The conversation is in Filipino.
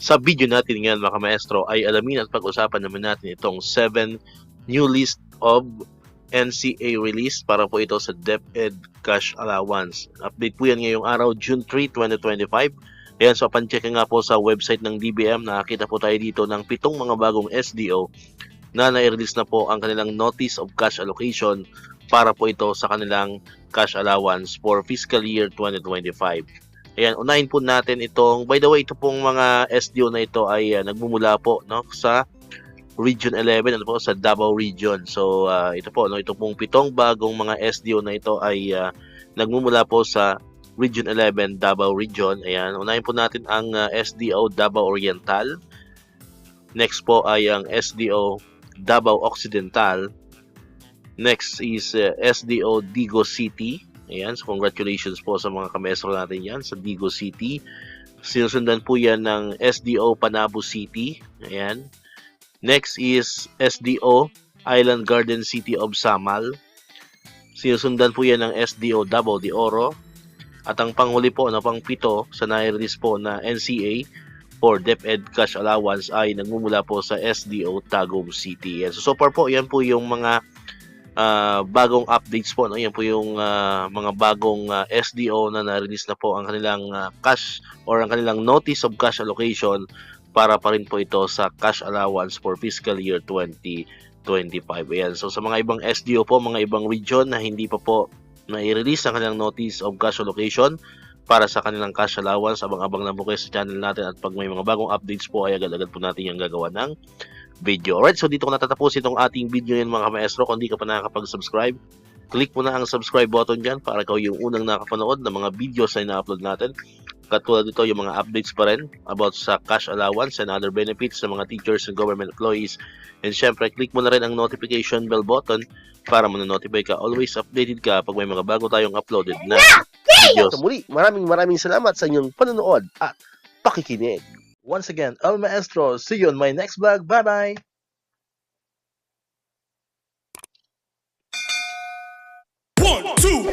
Sa video natin ngayon mga maestro ay alamin at pag-usapan naman natin itong 7 new list of NCA release para po ito sa DepEd Cash Allowance. Update po yan ngayong araw, June 3, 2025. Ayan, so pan-check nga po sa website ng DBM, nakakita po tayo dito ng 7 mga bagong SDO na na-release na po ang kanilang Notice of Cash Allocation para po ito sa kanilang cash allowance for fiscal year 2025. Ayan, unahin po natin itong, by the way, ito pong mga SDO na ito ay nagmumula po sa Region 11, po, sa Davao Region. So, ito po, ito pong 7 bagong mga SDO na ito ay nagmumula po sa Region 11, Davao Region. Ayan, unahin po natin ang SDO Davao Oriental. Next po ay ang SDO Davao Occidental. Next is SDO Digo City. Ayan, so congratulations po sa mga kamestro natin yan sa Digo City. Sinusundan po yan ng SDO Panabo City. Ayan. Next is SDO Island Garden City of Samal. Sinusundan po yan ng SDO Davao de Oro. At ang panghuli po, pang-7 sa nai-release po na NCA for DepEd Cash Allowance ay nagmumula po sa SDO Tagum City. Ayan. So far po, yan po yung mga bagong updates po, no? Yan po yung mga bagong SDO na na-release na po ang kanilang cash or ang kanilang Notice of Cash Allocation para pa rin po ito sa cash allowance for fiscal year 2025. Ayan. So sa mga ibang SDO po, mga ibang region na hindi pa po na-release ang kanilang Notice of Cash Allocation para sa kanilang cash allowance, abang-abang lang po kayo sa channel natin at pag may mga bagong updates po ay agad-agad po natin yung gagawa ng video. Alright, so dito ko natatapos itong ating video ngayon mga maestro. Kung di ka pa nakakapag-subscribe, click mo na ang subscribe button dyan para ikaw yung unang nakapanood ng mga videos na ina-upload natin. Katulad dito yung mga updates pa rin about sa cash allowance and other benefits sa mga teachers and government employees. And syempre, click mo na rin ang notification bell button para ma-notify ka. Always updated ka pag may mga bago tayong uploaded na videos. Sa muli, maraming salamat sa inyong panonood at pakikinig. Once again, El Maestro, see you on my next vlog. Bye-bye! 1, 2